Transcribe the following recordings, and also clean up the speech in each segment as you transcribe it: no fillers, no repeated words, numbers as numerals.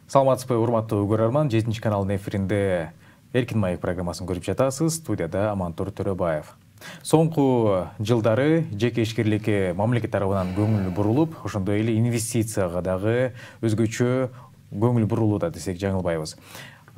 Саламатсызбы, урматтуу көрөрман, 7 каналдын эфиринде Эркин Маек программасын көрүп жатасыз. Студияда Амантур Төрөбаев. Соңку жылдары жеке ишкерликке мамлекет тарабынан көңүл бурулуп, ошондой эле инвестицияга дагы өзгөчө көңүл бурулууда десек жаңылбайбыз.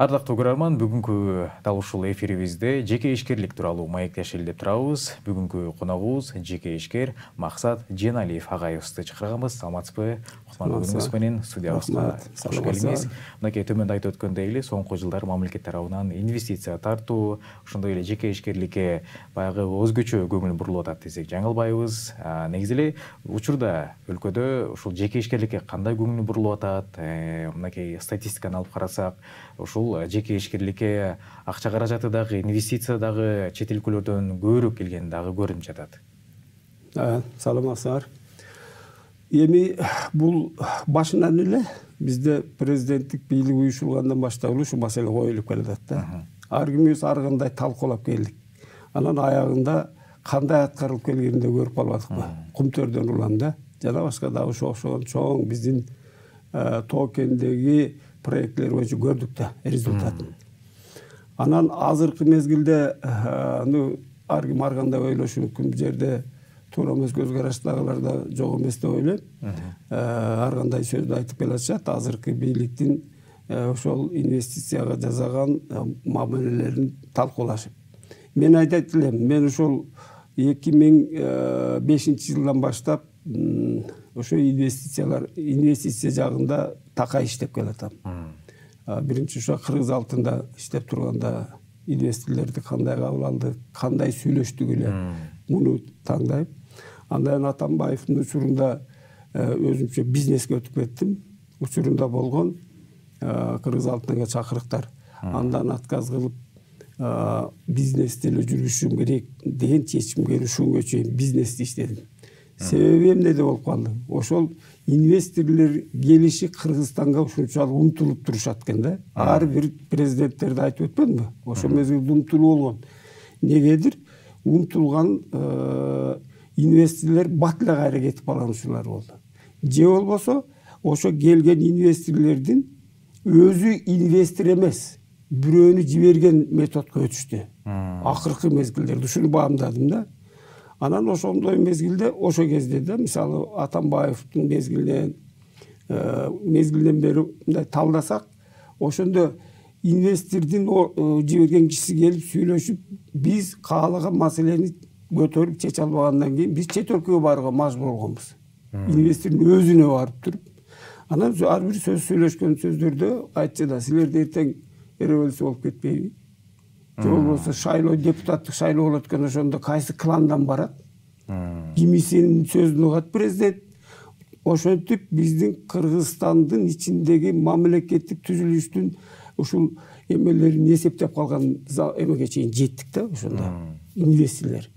Ардактуу көрөрман, бүгүнкү дал ушул эфирибизде жеке ишкерлик тууралуу маектешели деп турабыз. Бүгүнкү коногубуз жеке ишкер Максат Женалиев агайыбызды чакырганбыз. Саламатсызбы? Кутмандыгыңыз менен студиябызга кош келиңиз. Мынакей төмөндө айтып өткөндөй эле соңку жылдары мамлекет тарабынан инвестиция тартуу, ошондой эле жеке ишкерликке баягы өзгөчө көңүл бурулуп атат десек жаңылбайбыз. Негизи эле учурда өлкөдө ушул жеке ишкерликке кандай көңүл бурулуп атат? Мынакей статистиканы алып карасак, ушул жеке ишкерликке акча каражаты дагы, инвестиция дагы чет өлкөлөрдөн көбүрөөк келгени дагы көрүнүп жатат. Саламатсыздар. Эми бул башынан эле бизде президенттик бийлик уюшулгандан баштап эле ушул маселе коюлуп келатат да. Ар кимибиз ар кандай талкуулап келдик. Анан аягында кандай аткарылып келгенин да көрүп калбадыкпы? Кумтөрдөн улам да. Жана башка дагы ошого окшогон чоң биздин Тоокендеги проектлер боюнча көрдүк да результатын. Анан азыркы мезгилде ар ким ар кандай ойлошу мүмкүн, бул жерде туура эмес көз караштагылар да жок эмес деп ойлойм. Ар кандай сөздү айтып келатышат. Азыркы бийликтин ошол инвестицияга жасаган мамилелерин талкуулашып. Мен айтат элем, мен ошол 2005 жылдан баштап ошо инвестиция жагында такай иштеп келатам. Биринчи ошо Кыргыз алтында иштеп турганда инвесторлорду кандай кабыл алдык, кандай сүйлөштүк эле, муну тандайм. Андан Атамбаевдин учурунда өзүмчө бизнеске өтүп кеттим. Учурунда болгон Кыргыз алтынга чакырыктар. Андан отказ кылып бизнести эле жүргүзүшүм керек деген чечимге ушунга чейин бизнести иштедим. Себеби эмнеде болуп калды? Ошол инвесторлор келиши Кыргызстанга ушунчалык умтулуп турушат экен да. Ар бир президенттерди айтып өтпөдүмбү? Ошо мезгилде умтулуу болгон. Негедир умтулган инвесторлор бат эле кайра кетип калган учурлар болду. Же болбосо ошо келген инвесторлордун өзү инвестор эмес, бирөөнү жиберген методко өтүштү. Акыркы мезгилдерде ушуну баамдадым да. Анан ошондой мезгилде, ошо кезде да, мисалы Атамбаевдин мезгилинен бери мындай талдасак, ошондо инвестордун жиберген кишиси келип сүйлөшүп, биз каалаган маселени көтөрүп чече албагандан кийин биз чет өлкөгө барууга мажбур болгонбуз. Инвестордун өзүнө барып туруп, анан ар бир сөз сүйлөшкөн сөздөрдө айтчу да, силерде эртең революция болуп кетпейби? Же болбосо шайлоо, депутаттык шайлоо болот экен, ошондо кайсы кландан барат? Кимисинин сөзүн угат президент. Ошентип биздин Кыргызстандын ичиндеги мамлекеттик түзүлүштүн ушул эмелерин эсептеп калган эмеге чейин жеттик да ошондо. Инвесторлор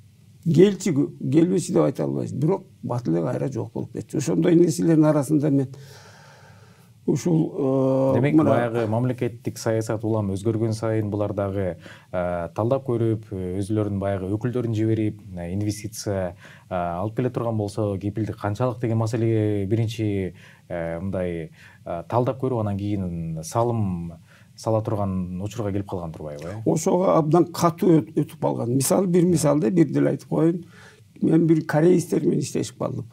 келчү, келбечи деп айта албайбыз, бирок бат эле кайра жок болуп кетчү. Ошондой инвесторлордун арасында мен ушул демек баягы мамлекеттик саясат улам өзгөргөн сайын булар дагы талдап көрүп, өзүлөрүнүн баягы өкүлдөрүн жиберип, инвестиция алып келе турган болсо, кепилдик канчалык деген маселеге биринчи мындай талдап көрүп, анан кийин салым сала турган учурга келип калган турбайбы? Ошого абдан катуу өтүп калган. Мисалы бир мисалда бир деле айтып коеюн. Мен бир кореецтер менен иштешип калдым.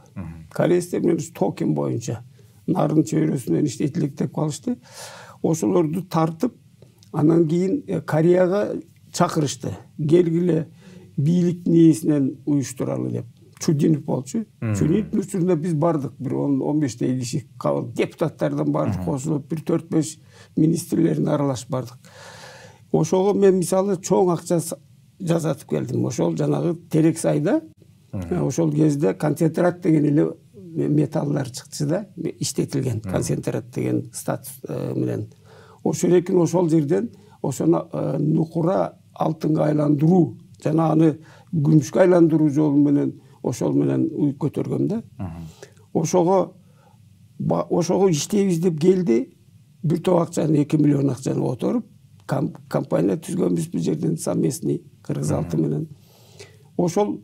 Кореецтер менен токен боюнча нарын чөйрөсүнөн иштетилик деп калышты. Ошолорду тартып, анан кийин Кореяга чакырышты. Келгиле бийликтин ээсинен уюштуралы деп. Чудинов болчу. Чудиновдун учурунда биз бардык, бир 15 киши депутаттардан бардык, кошулуп бир 4-5 министрлерин аралашып бардык. Ошого мен мисалы чоң акча жасатып келдим. Ошол жанагы Терекс айда ошол кезде концентрат деген эле металлар чыкчу да, иштетилген концентрат деген статус менен. Ошол экен ошол жерден ошону нукура алтынга айландыруу жана аны күмүшкө айландыруу жолу менен ошол менен көтөргөм да. Ошого иштейбиз деп келди. Бир топ акчаны, 2 миллион акчаны которуп, компания түзгөнбүз бул жерден совместный Кыргыз алты менен. Ушул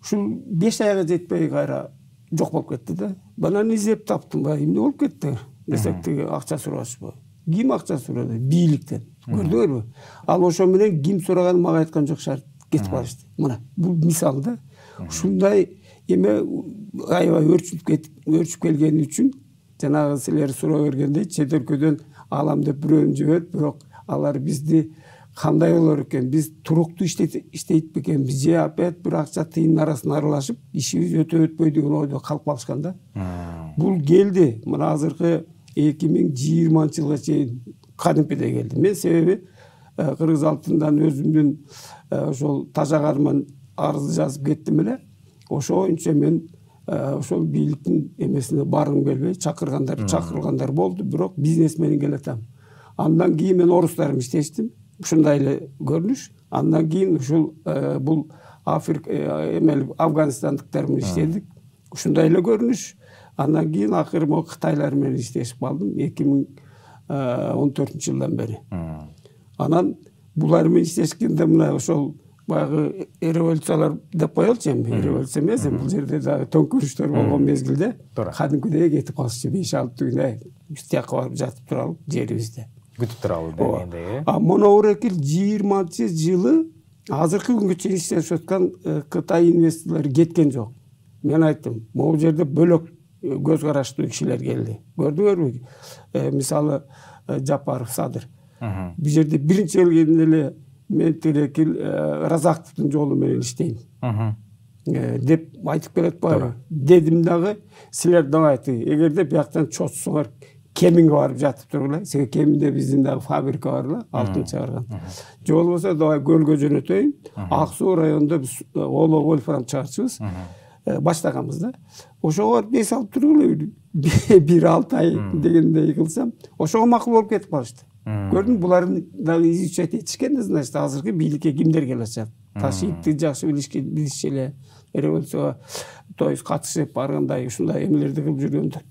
5 айга жетпей кайра жок болуп кетти да. Банан издеп таптым ба, эмне болуп кетти? Десек теги акча сурашпы. ким акча сурады? Бийликтен. Көрдүңөрбү? Ал ошо менен ким сураган мага айткан жок шарт кетип калышты. Мына бул мисал да. Ушундай эме аябай өрчүп келгени үчүн жанагы силер суроо бергендей чет өлкөдөн алам деп бирөөнү жиберип, бирок алар бизди кандай болор экен, биз туруктуу иштейт бекенбиз же опять бир акча тыйындын арасына аралашып ишибиз өтпөй деген ойдо калып калышкан да. Бул келди. Мына азыркы 2020-жылга чейин кадимкидей келди. Мен себеби Кыргыз алтындан өзүмдүн ошол тажагарыман арыз жазып кеттим эле. Ошоюнча мен ошол бийликтин эмесине баргым келбей, чакырылгандар болду, бирок бизнес менен келатам. Андан кийин мен орустар менен иштештим. Ушундай эле көрүнүш. Андан кийин ушул бул Афганистандыктар менен иштедик. Ушундай эле көрүнүш. Андан кийин акыры могу кытайлар менен иштешип калдым 2014-жылдан бери. Анан булар менен иштешкенде мына ошол баягы революциялар деп коелучу эми. Революция эмес, бул жерде дагы төңкөрүштөр болгон мезгилде кадимкидей кетип калышчу 5-6 күн биз тияка барып жатып туралып жерибизде. Күтүп туралып дегендей. Монорекил 20-жылы азыркы күнгө чейин иштешип аткан Кытай инвесторлору кеткен жок. Мен айттым, могу жерде бөлөк көз караштуу кишилер келди. Көрдүңөрбү? Мисалы Жапаров Садыр. Бул жерде биринчи келгенде эле мен тирекил Разаковдун жолу менен иштейм деп айтып келет атпайбы? Дедим дагы, силер дагы айтты. Эгерде бияктан чочсуңар Кеминге барып жатып тургула. Себеби Кеминде биздин дагы фабрика бар эле, алтын чыгарган. Же болбосо давай көлгө жөнөтөйүн. Ак Суу районунда биз Оло вольфрам чыгарчыбыз. Баштаганбыз да. Ошого бес алып тургула. 1-6 ай дегендей кылсам, ошого макул болуп кетип калышты. Көрдүң, булардын дагы изучать этишкен, значит, азыркы бийликке кимдер келешет. Ташиевди жакшы билишчү эле, революцияга катышып баргандай, ушундай эмелерди кылып жүргөндөр.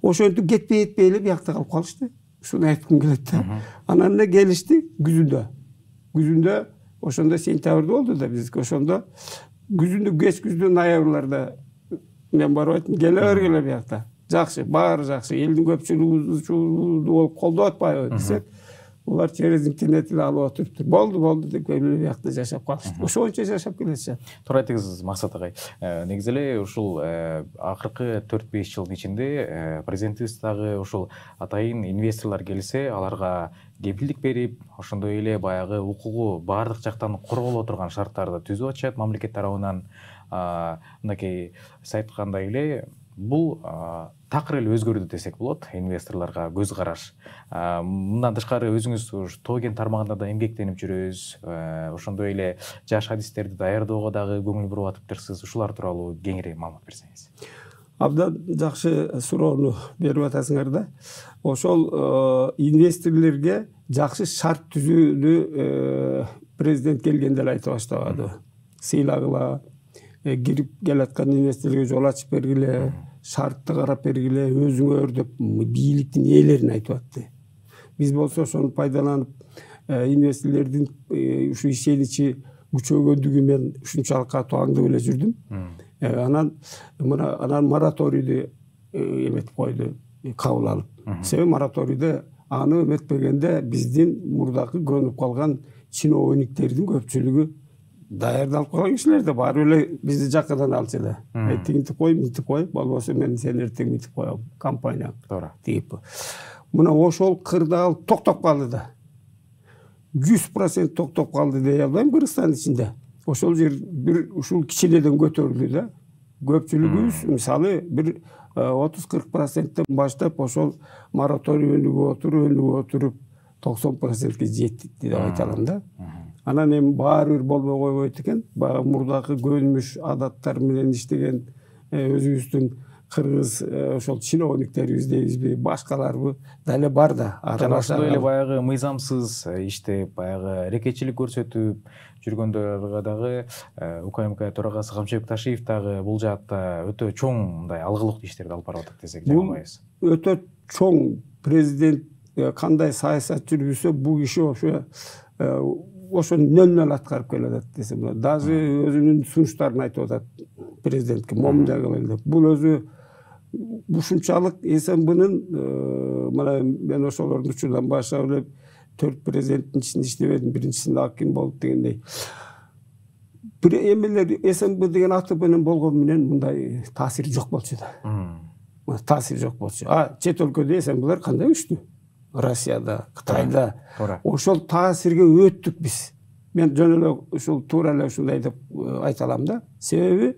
Ошентип кетпей эле биякта калып калышты. Ушуну айткым келет да. Анан эле келишти күзүндө ошондо сентябрда болду да биздики. Ошондо күзүндө кеч күздөн ноябрларда мен барып айттым, келе бергиле биякта. Жакшы, баары жакшы. Элдин көпчүлүгү болуп колдоп атпайбы десек, улар через интернет эле алып отуруптур. Болду деп биякта жашап калышты. Ошончо жашап келешет. Туура айтыңыз, Максат агай. Негизи эле ушул акыркы 4-5 жылдын ичинде президентибиз дагы ушул атайын инвесторлор келсе, аларга кепилдик берип, ошондой эле баягы укугу баардык жактан корголо турган шарттарды түзүп атышат мамлекет тарабынан. Мынакей сиз айткандай эле бул такыр эле өзгөрдү десек болот, инвесторлорго көз караш. Мындан тышкары өзүңүз тоо кен тармагында да эмгектенип жүрөсүз. Ошондой эле жаш адистерди даярдоого дагы көңүл буруп атыптырсыз. Ушулар тууралуу кеңири маалымат берсеңиз. Абдан жакшы суроону берип атасыңар да. Ошол инвесторлорго жакшы шарт түзүүнү президент келгенде эле айтып баштабады. Сыйлагыла, кирип келаткан инвесторлорго жол ачып бергиле, шартты карап бергиле, өзүңөр деп бийликтин ээлерин айтып атты. Биз болсо ошону пайдаланып, инвесторлордун ушу ишеничи күчөгөндүгү мен ушунчалык катуу аңдып эле жүрдүм. Анан мораторийди эметип койду, кабыл алып. Себеби мораторийде аны эметпегенде биздин мурдакы көнүп калган чиновниктердин көпчүлүгү даярдалып калган кишилер да баары эле бизди жакадан алчу эле. Тигинтип кой, мынтип кой, болбосо мен сени эртең мынтип коем, компания. Туура. Тип. Мына ошол кырдаал токтоп калды да. 100% токтоп калды дей албайм Кыргызстандын ичинде. Ошол жер бир ушул кичинеден көтөрүлдү да. Көпчүлүгүбүз мисалы бир 30-40%тен баштап ошол мораторий өнүгүп отуруп 90%ге жетти деп айта алам да. Анан эми баары бир болбой койбойт экен. Баягы мурдакы көнүмүш адаттар менен иштеген өзүбүздүн кыргыз ошол чиновниктерибиз дейбизби, башкаларбы дале бар да. Ошондой эле баягы мыйзамсыз иштеп, баягы рекетчилик көрсөтүп жүргөндөргө дагы УКМК төрагасы Камчыбек Ташиев дагы бул жаатта өтө чоң мындай алгылыктуу иштерди алып барып атат десек жагабайбыз. Өтө чоң президент кандай саясат жүргүзсө, бул киши ошо нөл аткарып келатат десем. Даже өзүнүн сунуштарын айтып атат президентке, момундай кылайлы деп. Бул өзү ушунчалык СМБнын мына мен ошолордун учурдан баштап эле 4 президенттин ичинде иштебедим, биринчисинде аким болуп дегендей. Бир эмелер СМБ деген аты менен болгон менен мындай таасири жок болчу да. Таасири жок болчу. Чет өлкөдө СМБлер кандай күчтүү? Россияда, Кытайда. Ошол таасирге өттүк биз. Мен жөн эле ушул туура эле ушундай деп айта алам да. Себеби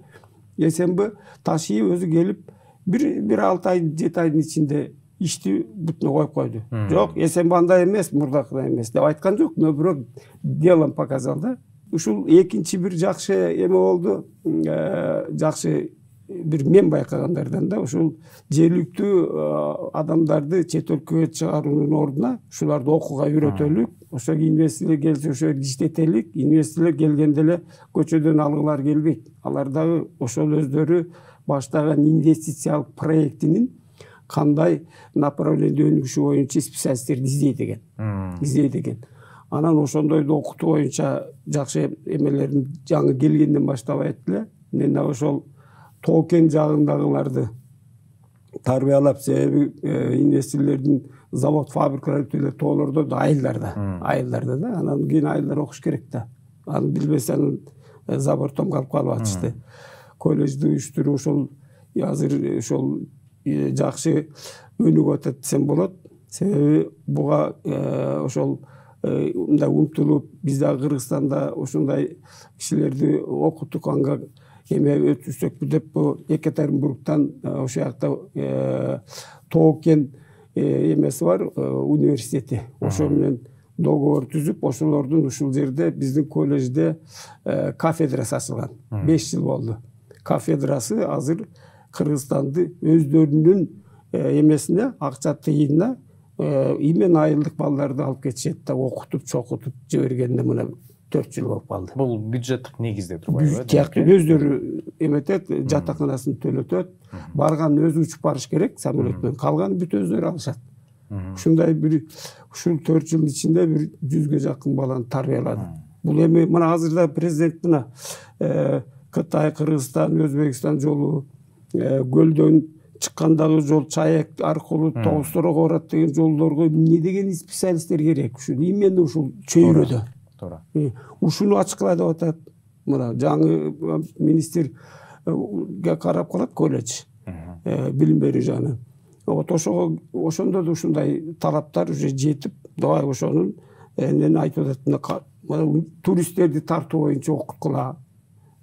СМБ ташыйып өзү келип бир 6 ай, 7 айдын ичинде ишти бүтүнө коюп койду. Жок, СМБ андай эмес, мурдакыдай эмес деп айткан жок, но бирок делом показал да. Ушул экинчи бир жакшы эме болду. Жакшы бир мен байкагандардан да ушул жергиликтүү адамдарды чет өлкөгө чыгаруунун ордуна ушуларды окууга үйрөтөлүк, ошо инвесторлор келсе ошо иштетелик, инвесторлор келгенде эле көчөдөн алгылар келбейт. Алар дагы ошол өздөрү баштаган инвестициялык проектинин кандай направление өнүгүшү боюнча специалисттерди издейт экен. Анан ошондойду окутуу боюнча жакшы эмелерин жаңы келгенден баштап айтты эле. Мен дагы ошол токен жагындагыларды тарбиялап, себеби инвесторлордун завод, фабрикалар тоолордо да айылдарда да. Анан кийин айылдар окуш керек да. Аны билбесең забортом калып атышты. Колледжди уюштуруу ошол азыр ошол жакшы өнүгүп атат десем болот. Себеби буга ошол мындай умтулуп, биз дагы Кыргызстанда ошондой кишилерди окуттук, анга эме өтүрсөкпү деп бу Екатеринбургтан ошол жакта токен эмеси бар, университети. Ошо менен договор түзүп, ошолордун ушул жерде биздин колледжде кафедрасы ачылган. 5 жыл болду. Кафедрасы азыр Кыргызстанды өздөрүнүн эмесине, акча тыйынына имен айылдык балдарды алып кетишет да, окутуп, чокутуп жибергенде мына 4 жыл болуп калды. Бул бюджеттик негизде турбайбы? Тияктуу өздөрү эметет, жатаканасын төлөтөт. Барган өзү учуп барыш керек самолет менен, калган бүт өздөрү алышат. Ушундай бир ушул 4 жылдын ичинде бир 100ге жакын баланы тарбиялады. Бул эми мына азырда президент мына Кытай, Кыргызстан, Өзбекстан жолу, көлдөн чыккандагы жол Чаек аркылуу Тоостороого барат деген жолдорго эмне деген специалисттер керек? Ушул именно ушул чөйрөдө. Туура. Ушуну ачыклай деп атат. Мына жаңы министрге карап калат колледж, билим берүү жагынан. Вот ошондо да ушундай талаптар уже жетип, давай ошонун эмнени айтып атат, туристтерди тартуу боюнча окуткула.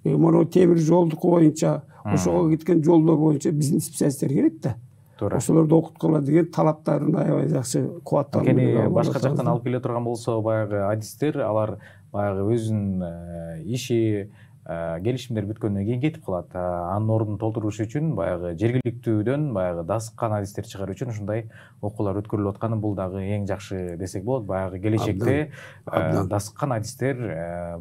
Мына темир жолдуку боюнча, ошого кеткен жолдор боюнча биздин специалисттер керек да. Ошолорду окуткула деген талаптарын аябай жакшы кубаттанып. Анткени башка жактан алып келе турган болсо, баягы адистер, алар баягы өзүнүн иши, келишимдер бүткөндөн кийин кетип калат. Анын ордун толтуруш үчүн баягы жергиликтүүдөн баягы дасыккан адистер чыгаруу үчүн ушундай окуулар өткөрүлүп атканы бул дагы эң жакшы десек болот. Баягы келечекте дасыккан адистер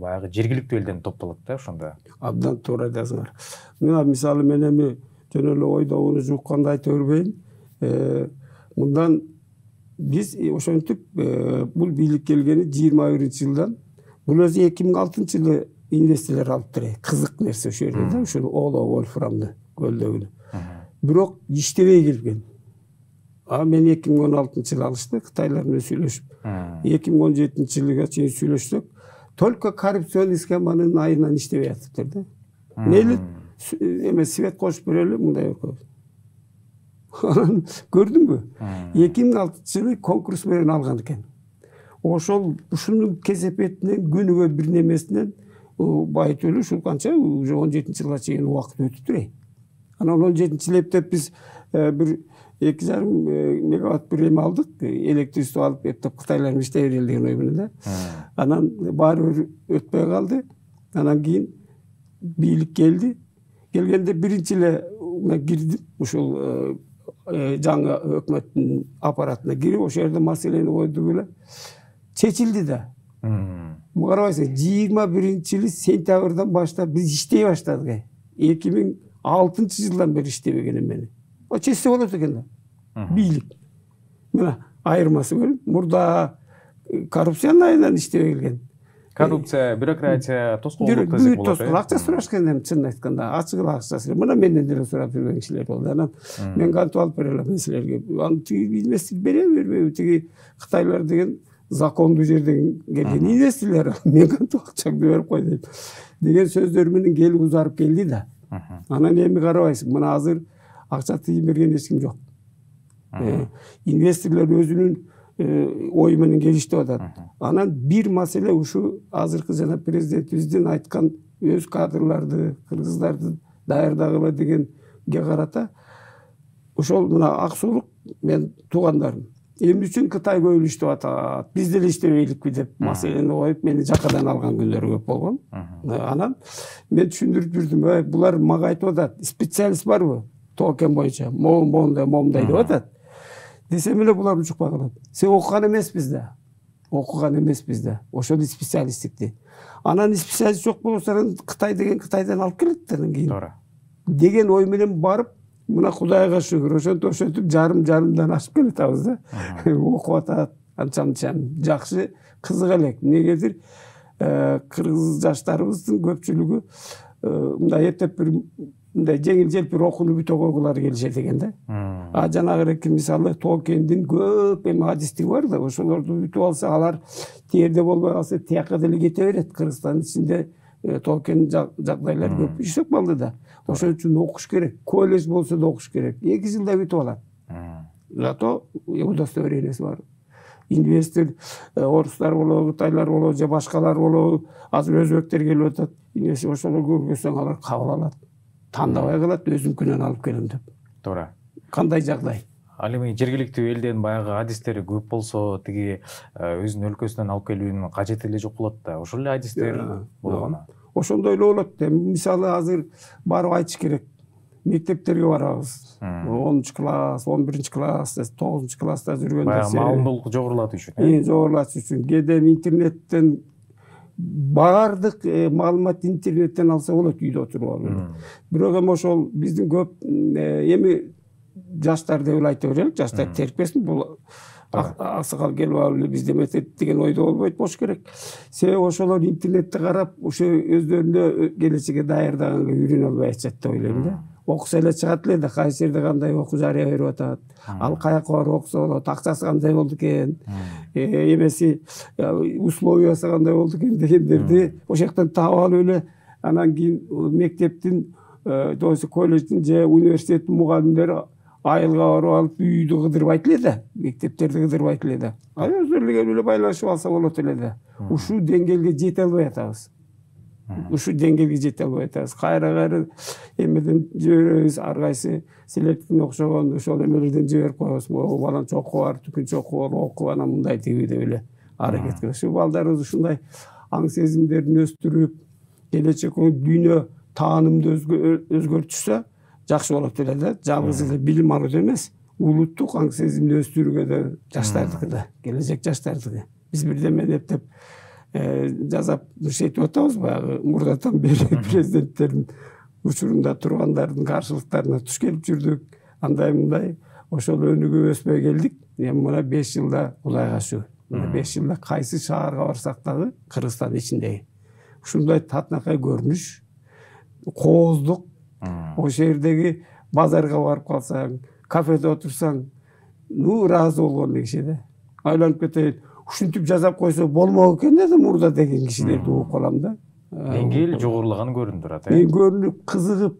баягы жергиликтүү элден топтолот да ошондо. Абдан туура жазыңар. Мына мисалы мен эми жөн эле ойдогуну жукканды айта бербейин. Мындан биз ошентип бул бийлик келгени 21-жылдан, бул өзү 2006-жылы инвесторлор алыптыр. Кызык нерсе ошол жерде да, ушул Оло Вольфрамды көлдөгүнү. Бирок иштебей келген. Мен 2016-жылы алышты, Кытайлар менен сүйлөшүп. 2017-жылга чейин сүйлөштүк. Только коррупцион схеманын айынан иштебей атыптыр да. Мейли эме свет кошуп берели, мындай окуп. Көрдүңбү? 2006-жылы конкурс менен алган экен. Ошол ушунун кесепетинен, күнүгө бир немесинен байытылуу ушул канча уже 17-жылга чейин убакыт өтүптүр. Анан 17-жылы эптеп биз бир 2,5 мегаватт бир эме алдык, электричество алып эптеп Кытайлар менен иштей берели деген ой менен да. Анан баары бир өтпөй калды. Анан кийин бийлик келди. Келгенде биринчи эле мен кирдим, ушул жаңы өкмөттүн аппаратына кирип, ошол жерде маселени койдук эле. Чечилди да. Карабайсың, 21-жылы сентябрдан баштап биз иштей баштадык. 2006-жылдан бери иштебеген эмени. Чечсе болот экен да. Бийлик. Мына айырмасы көрүн. Мурда коррупциянын айынан иштебей келген. Коррупция, бюрократия, тоскоолдук десек болот. Тоскоолдук, акча сурашкан эми чынын айтканда, ачык эле акча сурап. Мына менден деле сурап жүргөн кишилер болду. Анан мен кантип алып бере алам силерге? Аны тиги инвестор бербейби? Тиги Кытайлар деген закондуу жерден келген инвесторлор. Мен кантип акчаңды берип кой дейт. Деген сөздөр менен келип узарып келди да. Анан эми карабайсың, мына азыр акча тыйын берген эч ким жок. Инвесторлор өзүнүн ой менен келиштип атат. Анан бир маселе ушу азыркы жана президентибиздин айткан өз кадрларды, кыргыздарды даярдагыла дегенге карата ошол мына Аксулук мен туугандарым. Эмне үчүн Кытай көп иштеп атат? Биз деле иштебейликпи деп маселени коюп, мени жакадан алган күндөр көп болгон. Анан мен түшүндүрүп жүрдүм, булар мага айтып атат, специалист барбы? Токен боюнча, момундай деп атат. Десем эле булар учукпай калат. Сен окуган эмеспиз да. Окуган эмеспиз да. Ошол специалисттикти. Анан специалист жок болсо Кытай деген Кытайдан алып келет анан кийин. Туура. Деген ой менен барып, мына Кудайга шүгүр, ошентип жарымдан ашып келатабыз да. Окуп атат, анча-мынча жакшы, кызык элек. Эмнегедир кыргыз жаштарыбыздын көпчүлүгү мындай эптеп бир мындай жеңил желпир окууну бүтө койгулары келишет экен да. Жанагы мисалы Токендин көп эми адистиги бар да, ошолорду бүтүп алса, алар тиерде болбой калса, тияка деле кете берет. Кыргызстандын ичинде Токен жагдайлар көп иштеп калды да. Ошон үчүн окуш керек. Колледж болсо да окуш керек. 2 жылда бүтүп алат. Зато удостоверениеси бар. Инвестор, орустар болобу, кытайлар болобу, же башкалар болобу, азыр өзбектер келип атат. Инвестор ошолорго көргөзсөң алар кабыл алат. Тандабай калат, өзүмкүнөн алып келем деп. Туура. Кандай жагдай? Ал эми жергиликтүү элден баягы адистери көп болсо, тиги өзүнүн өлкөсүнөн алып келүүнүн кажети эле жок болот да. Ошол эле адистер болгону. Ошондой эле болот. Мисалы азыр барып айтыш керек. Мектептерге барабыз. 10-класс, 11-класс, 9-класста жүргөндө баягы маалымдуулук жогорулатуу үчүн. Жогорулатуу үчүн. Кээде интернеттен баардык маалымат интернеттен алса болот, үйдө отуруп алып. Бирок эми ошол биздин көп эми жаштар деп эле айта берелик, жаштар терпесин, бул аксакал келип алып бизде метет деген ойдо болбойт болуш керек. Себеби ошолор интернетте карап, ошо өздөрүнө келечекке даярдаганга үйрөнө албай атышат деп ойлойм да. Окуса эле чыгат эле да, кайсы жерде кандай окуу жарыя берип атат, ал каяка барып окуса болот, акчасы кандай болду экен, эмеси условиясы кандай болду экен дегендерди ошол жактан таап алып эле, анан кийин мектептин, колледждин же университеттин мугалимдери айылга барып алып үйдү кыдырбайт эле да, мектептерди кыдырбайт эле да. Өздөрү эле келип эле байланышып алса болот эле да. Ушул деңгээлге жете албай атабыз. Ушул деңгээлге жете албай атабыз. Кайра эмеден жиберебиз, ар кайсы силердикине окшогон ошол эмелерден жиберип коебуз. Баланча окуу бар, түкүнчө окуу бар, окуп анан мындай тиги деп эле аракет кылабыз. Ушу балдарыбыз ушундай аң сезимдерин өстүрүп, келечекте дүйнө таанымды өзгөртүшсө жакшы болот эле да. Жалгыз эле билим алуу эмес, улуттук аң сезимди өстүрүүгө да жаштардыкы да, келечек жаштардыкы. Биз бирдемени эптеп жазап этип атабыз, баягы мурдатан бери президенттердин учурунда тургандардын каршылыктарына туш келип жүрдүк, андай мындай, ошол өнүгүп өспөй келдик. Эми мына 5 жылда Кудайга шүгүр. Мына 5 жылда кайсы шаарга барсак дагы Кыргызстан ичиндеги ушундай татынакай көрүнүш, кооздук, ошол жердеги базарга барып калсаң, кафеде отурсаң, ыраазы болгон киши да. Айланып кетейин, ушинтип жасап койсо болмок экен да мурда деген кишилерди угуп калам да. Деңгээл жогорулаган көрүнүп турат, көрүнүп,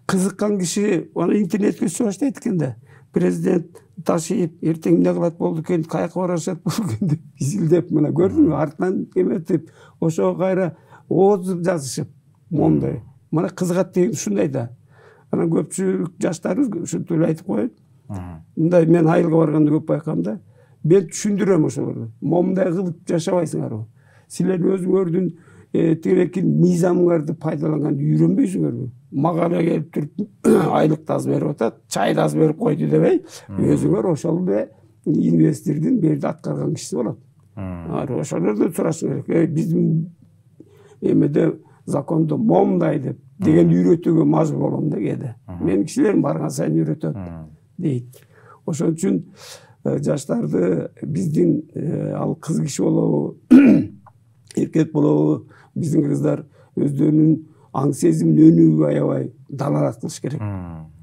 кызыккан киши аны интернетке түшө баштайт экен да. Президент ташыйып, эртең эмне кылат болду экен, каяка барышат болду экен деп изилдеп, мына көрдүңбү, артынан эметип, ошого кайра оозуп жазышып, момундай. Мына кызыгат деген ушундай да. Анан көпчүлүк жаштарыбыз ушинтип эле айтып коет. Мындай мен айылга барганда көп байкам да. Мен түшүндүрөм ошолорду. Момундай кылып жашабайсыңарбы? Силер өзүңөрдүн тилекин мыйзамыңарды пайдаланганды үйрөнбөйсүңөрбү? Мага эле келип туруп айлыкты аз берип атат, чайды аз берип койду дебей, өзүңөр ошол эле инвестордун берди аткарган кишиси болот. Ошолордон сурашың керек. Биздин эмеде закондо момундай деп деген үйрөтүүгө мажбур болом да кээде. Менин кишилерим барган сайын үйрөтөт дейт. Ошон үчүн жаштарды биздин ал кыз киши болобу, эркек болобу, биздин кыздар өздөрүнүн аң сезимин өнүгүүгө аябай далалат кылыш керек.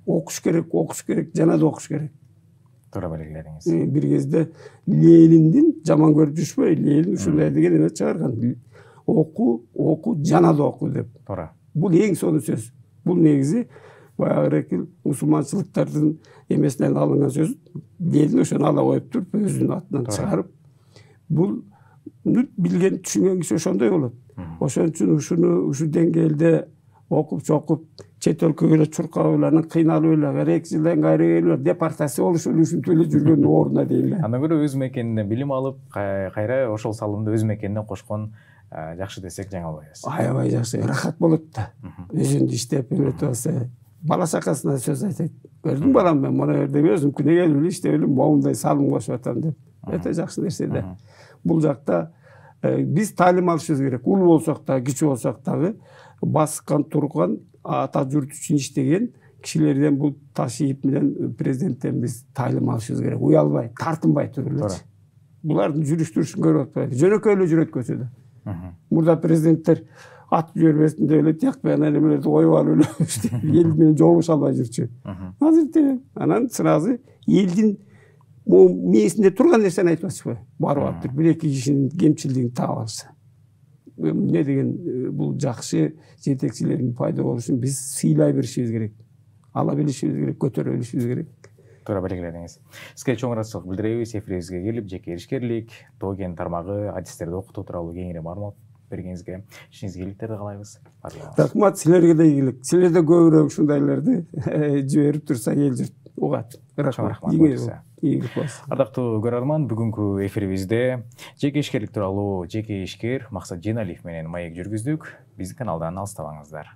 Окуш керек, жана да окуш керек. Туура белгиледиңиз. Бир кезде Лениндин жаман көрүп жүрүшпөй, Ленин ушундай деген эме чыгарган. Оку, жана да оку деп. Туура. Бул эң сонун сөз. Бул негизи баягы мусулманчылыктардын эмесинен алынган сөз. Ленин ошону ала коюп туруп, өзүнүн атынан чыгарып, бул билген, түшүнгөн киши ошондой болот. Ошон үчүн ушу деңгээлде окуп чокуп, чет өлкөгө эле чуркап эле, анан кыйналып эле, 2 жылдан кайра келип, депортация болуп ушинтип эле жүргөн ордуна дейм. Андан көрө өз мекенинен билим алып, кайра ошол салымды өз мекенине кошкон жакшы десек жаңылбайбыз. Аябай жакшы, рахат болот да. Өзүндү иштеп эметип алса, бала чакасына сөз айтат. Көрдүң балам, мен мына жерде өзүм күнү келип эле иштеп эле моундай салым кошуп атам деп. Өтө жакшы нерсе да. Бул жакта биз таалим алышыбыз керек. Улуу болсок да, кичүү болсок дагы баскан турган ата журт үчүн иштеген кишилерден бул Ташиев менен президенттен биз таалим алышыбыз керек. Уялбай, тартынбай туруп элечи. Булардын жүрүш-турушун көрүп атпайлы. Жөнөкөй эле жүрөт көчөдө. Мурда президенттер ат жүрбөсүн деп эле тиякпай анан эмелерди коюп алып эле эл менен жолугуша албай жүрчү. Азыр анан сразу элдин мээсинде турган нерсени айтып атышпайбы? Барып атып, 1-2 кишинин кемчилигин таап алса. Эмне деген бул жакшы жетекчилердин пайда болушу үчүн биз сыйлай беришибиз керек. Ала билишибиз керек, көтөрө билишибиз керек. Туура белгиледиңиз. Сизге чоң ыраазычылык билдиребиз. Эфирибизге келип, жеке ишкерлик, тоген тармагы, адистерди окутуу тууралуу кеңири маалымат бергениңизге чыныңызга ийгиликтерди каалайбыз. Рахмат, силерге да ийгилик. Силер да көбүрөөк ушундайларды жиберип турса эл журт угат. Рахмат. Ийгилик болсун. Ардактуу көрөрман, бүгүнкү эфирибизде жеке ишкерлик тууралуу жеке ишкер Максат Женалиев менен маек жүргүздүк. Биздин каналдан алыстабаңыздар.